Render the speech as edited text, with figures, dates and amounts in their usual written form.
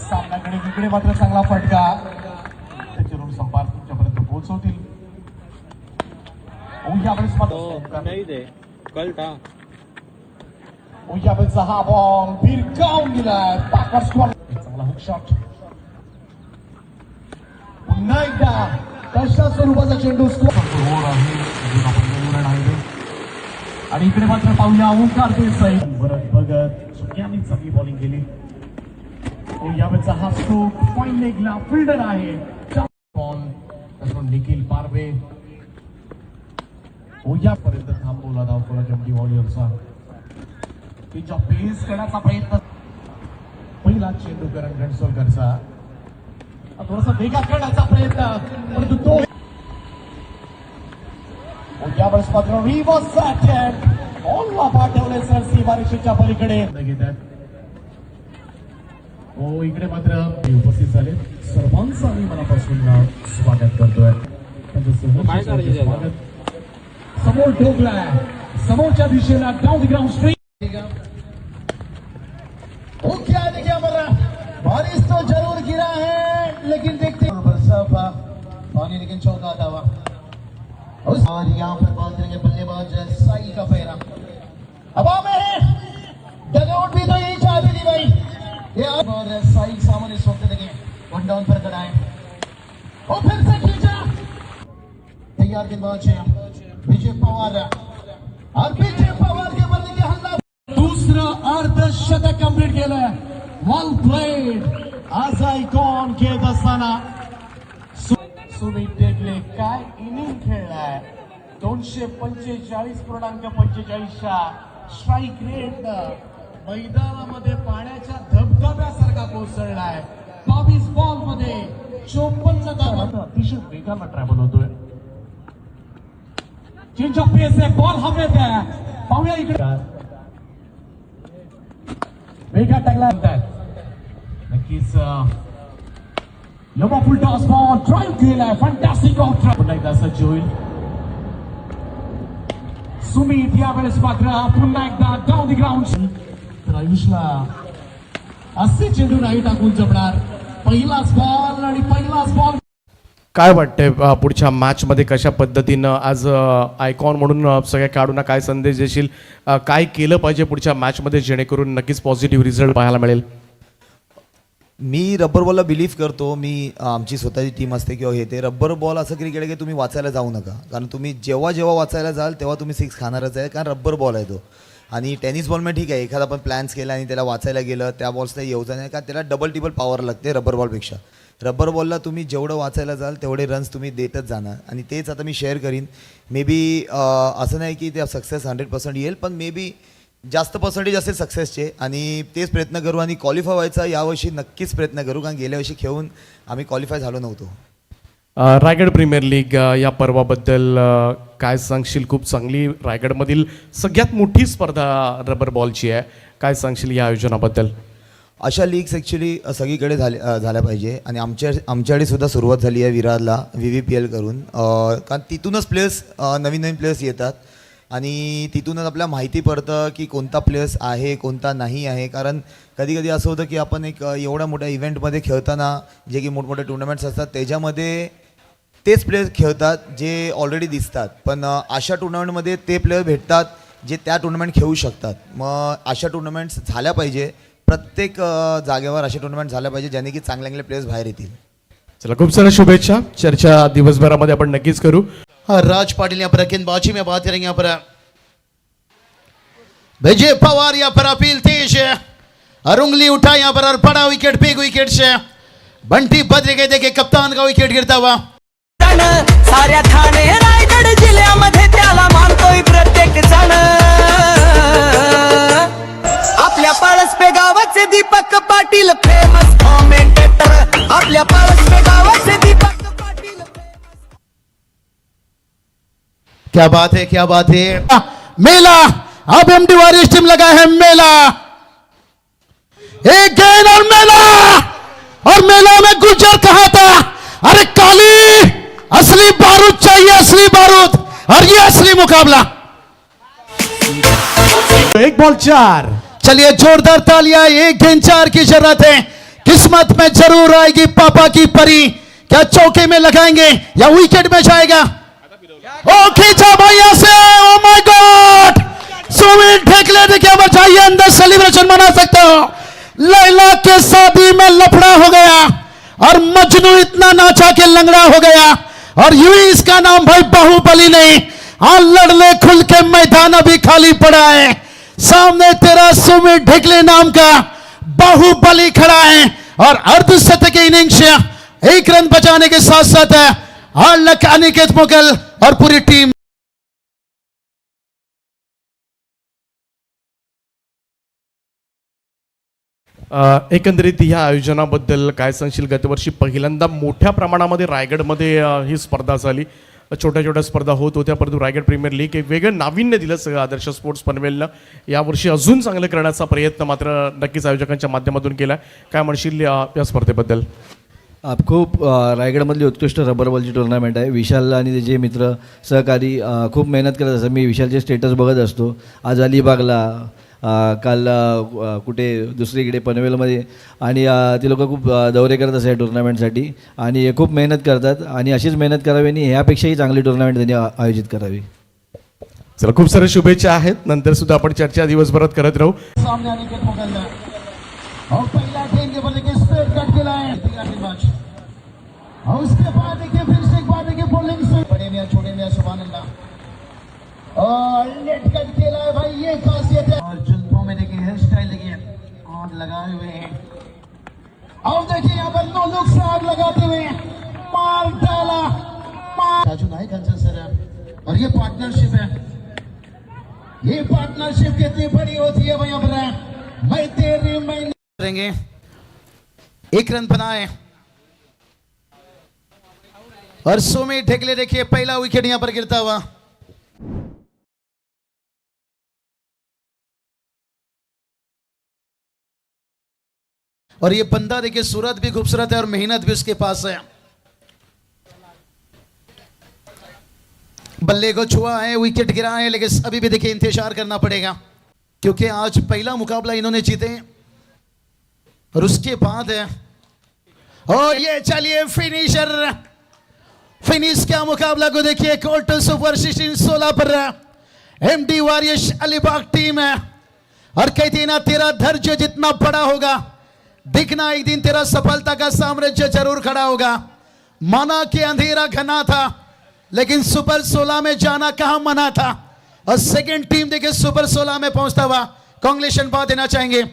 सामनाकडे इकडे मात्र चांगला फटका त्याच्यावरून संपार तुमच्यापर्यंत पोहोचवतील. यावेळेस हा बॉल भिरकावून दिलाय. चांगला हुक शॉट. पुन्हा एकदा तशा स्वरूपाचा चेंडू स्कोर आहे. आणि इकडे मात्र पाहूया ओंकार देसाई बरं बघत चुक्याने चांगली बॉलिंग केली. यावेळेचा हा स्ट्रोक फाईन लेगला फिल्डर आहे. बॉल त्यातून निखिल पारवे यापर्यंत थांबवला धावफोला जम्बी वॉरियर्सचा. तिच्या पेस करण्याचा प्रयत्न. पहिला चेंडू करण घनसोलकरचा थोडासा वेगात करण्याचा प्रयत्न परंतु तो यावेळेस मात्र रिव्हर्स अटॅक बॉलला पाठवले सर सीमारेषेच्या पलीकडे घेतात. इकडे मात्र उपस्थित झाले सर्वांचं आम्ही मनापासून स्वागत करतोय. स्वागत समोर ठोकलाय समोरच्या दिशेला डाउन द ग्राउंड स्ट्रीट. बारिश तो जरूर गिरा है लेकिन देखते पानी लेकिन चौका दावा. और यहाँ पर बॉल करेंगे बल्लेबाज साई का पैरा हवा में है. डगआउट भी तो यही चाहती थी भाई. ये और साई सामने इस वक्त देखें वन डाउन पर खड़ा है और फिर से खींचा. तैयार गेंदबाज विजय पवार और विजय पवार के बल्ले के हल्ला. दूसरं अर्धशतक कंप्लीट केलं. वेल प्लेड आज आयकॉन खेळत असताना सुमित टेगले काय इनिंग खेळलाय. 245.45च्या स्ट्राईक रेट मैदानामध्ये पाण्याच्या धबधब्यासारखा कोसळलाय. 22 बॉल मध्ये 54 धावा. अतिशय वेगानं ट्रॅव्हल होतोय. चेंज ऑफ पेस आहे. बॉल हवेत आहे. पाहूया इकडे वेगात टाकला नक्कीच. लंबा टॉस बॉल ड्राइव्ह केलाय. Fantastic out. पुन्हा एकदा सज्ज होईल सुमित. यावेळेस मात्र पुन्हा एकदा डाऊन द ग्राउंड. तर आयुषला असे चेंडू नाही टाकून जमणार. पहिलाच बॉल आणि पहिलाच बॉल. काय वाटतंय पुढच्या मॅचमध्ये कशा पद्धतीनं आज आयकॉन म्हणून सगळ्या खेळाडूंना काय संदेश देशील. काय केलं पाहिजे पुढच्या मॅचमध्ये जेणेकरून नक्कीच पॉझिटिव्ह रिझल्ट पाहायला मिळेल. मी रबर बॉलला बिलीव्ह करतो. आमची स्वतःची टीम असते किंवा हे ते रबर बॉल असं क्रिकेट आहे की तुम्ही वाचायला जाऊ नका. कारण तुम्ही जेव्हा वाचायला जाल तेव्हा तुम्ही 6 खाणारच आहे. कारण रबर बॉल आहे तो. आणि टेनिस बॉलमध्ये ठीक आहे एखादा आपण प्लॅन्स केला आणि त्याला वाचायला गेलं त्या बॉल्सला येऊचा नाही. कारण त्याला डबल टिबल पॉवर लागते रबर बॉलपेक्षा. रबर बॉलला तुम्ही जेवढं वाचायला जाल तेवढे रन्स तुम्ही देतच जाणार. आणि तेच आता मी शेअर करीन. मे बी असं नाही की त्या सक्सेस 100% येईल पण मे बी जास्त पर्सेंटेज असेल सक्सेसचे. आणि तेच प्रयत्न करू. आणि क्वालिफाय व्हायचा यावर्षी नक्कीच प्रयत्न करू. कारण गेल्या वर्षी खेळून आम्ही क्वालिफाय झालो नव्हतो. रायगड प्रीमियर लीग या पर्वाबद्दल काय सांगशील. खूप चांगली रायगडमधील सगळ्यात मोठी स्पर्धा रबर बॉलची आहे. काय सांगशील या आयोजनाबद्दल. अशा लीग्स ॲक्च्युली सगळीकडे झाल्या पाहिजे. आणि आमच्याकडे सुद्धा सुरुवात झाली आहे विरारला VVPL करून. कारण तिथूनच प्लेयर्स नवीन प्लेयर्स येतात आणि तिथूनच आपल्याला माहिती पडतं की कोणता प्लेयर्स आहे कोणता नाही आहे. कारण कधी कधी असं होतं की आपण एक एवढ्या मोठ्या इव्हेंटमध्ये खेळताना जे की मोठमोठे टुर्नामेंट्स असतात त्याच्यामध्ये तेच प्लेयर्स खेळतात जे ऑलरेडी दिसतात. पण अशा टुर्नामेंटमध्ये ते प्लेयर भेटतात जे त्या टुर्नामेंट खेळू शकतात. मग अशा टुर्नामेंट्स झाल्या पाहिजे. प्रत्येक जागेवर असे टुर्नामेंट झाल्या पाहिजे ज्याने की चांगले प्लेयर्स बाहेर येतील. चला खूप साऱ्या शुभेच्छा. चर्चा दिवसभरामध्ये आपण नक्कीच करू. राज पाटिल यहाँ पर गेंदबाजी में बात करेंगे. यहाँ पर विजय पवार यहाँ पर अपील तेज है और उंगली उठा यहाँ पर और बड़ा विकेट बिग विकेट से बंटी बद्री के देखे कप्तान का विकेट गिरता हुआ. साऱ्या ठाणे रायगड जिल्ह्यामध्ये त्याला मानतोय प्रत्येक जण. आपल्या पळसपे गावाचे दीपक पाटील फेमस कॉमेंटेटर. आपल्या पळसपे गावाचे दीपक पाटील. क्या बात है क्या बात है. मेला अब एमडी वारिस टीम लगा है मेला. एक गेंद और मेला में गुजर कहा था. अरे काली असली बारूद चाहिए असली बारूद. और ये असली मुकाबला. 1 बॉल 4. चलिए जोरदार तालियां. 1 गेंद 4 की जरूरत है. किस्मत में जरूर आएगी पापा की परी। क्या चौके में लगाएंगे या विकेट में जाएगा? ओ खींचा भैया से, oh my God, Sumit Dhekle देखिए बचाइए, अंदर सेलिब्रेशन मना सकते हो। लैला के शादी में लफड़ा हो गया और मजनू इतना नाचा के लंगड़ा हो गया, और यूं ही इसका नाम भाई बाहुबली नहीं। हाँ, लड़ ले खुल के, मैदान अभी खाली पड़ा है। सामने तेरा सुमित ढेकले नाम का बाहुबली खड़ा है, और अर्धशतक इनिंग्स 1 रन बचाने के साथ साथ हार्ड लक अनिकेत मुगल और पूरी टीम। एकंदरीत ह्या आयोजनाबद्दल काय सांगशील? गतवर्षी पहिल्यांदा मोठ्या प्रमाणामध्ये रायगडमध्ये ही स्पर्धा झाली. छोट्या छोट्या स्पर्धा होत होत्या, परंतु रायगड प्रीमियर लीग एक वेगळं नाविन्य दिलं सगळं आदर्श स्पोर्ट्स पनवेलनं. यावर्षी अजून चांगलं करण्याचा प्रयत्न मात्र नक्कीच आयोजकांच्या माध्यमातून केला. काय म्हणशील या स्पर्धेबद्दल? खूप रायगडमधली उत्कृष्ट रबर बॉलची टुर्नामेंट आहे. विशाल आणि त्याचे मित्र सहकारी खूप मेहनत करत असतात. मी विशालचे स्टेटस बघत असतो. आज अलिबागला, काल कुठे दुसरीकडे पनवेलमध्ये, आणि ते लोक खूप दौरे करत असतात टुर्नामेंटसाठी, आणि खूप मेहनत करतात. आणि अशीच मेहनत करावी आणि ह्यापेक्षाही चांगली टुर्नामेंट त्यांनी आयोजित करावी. चला, खूप साऱ्या शुभेच्छा आहेत. नंतर सुद्धा आपण चर्चा दिवसभरात करत राहू. सामने अनिकेत मुगल और पहला गेंद के बल्ले के स्ट्रेट कट के लाए मैच, और उसके बाद देखिए फिर से एक बार देखिए बॉलिंग से बड़े मियां छोटे मियां सुभान अल्लाह, और लेट कट के लाए भाई, ये खासियत है। और जुल्फों में देखिए हेयर स्टाइल देखिए आग लगाए हुए हैं, और देखिए यहाँ पर 9 लोग से आग लगाते हुए मार डाला, राजू नाइक हंसन सर, और ये पार्टनरशिप है, ये पार्टनरशिप कितनी बड़ी होती है भैया पर, मैं तेरी मैं करेंगे। 1 रन बनाए, और सुमित ढेकले देखिए पहला विकेट यहां पर गिरता हुआ। और ये बंदा देखिए सूरत भी खूबसूरत है और मेहनत भी उसके पास है। बल्ले को छुआ है, विकेट गिरा है, लेकिन अभी भी देखिए इंतजार करना पड़ेगा, क्योंकि आज पहला मुकाबला इन्होंने जीते, और उसके बाद है, और ये चलिए फिनिशर, फिनिश का मुकाबला को देखिए। कोर्ट सुपर 16 पर एमडी वॉरियर्स अलीबाग टीम है, और कहती है ना, तेरा धैर्य जितना बड़ा होगा, दिखना एक दिन तेरा सफलता का साम्राज्य जरूर खड़ा होगा। माना कि अंधेरा घना था, लेकिन सुपर 16 में जाना कहां मना था, और सेकंड टीम देखिए सुपर 16 में पहुंचता हुआ कांग्रेचुलेशन देना चाहेंगे।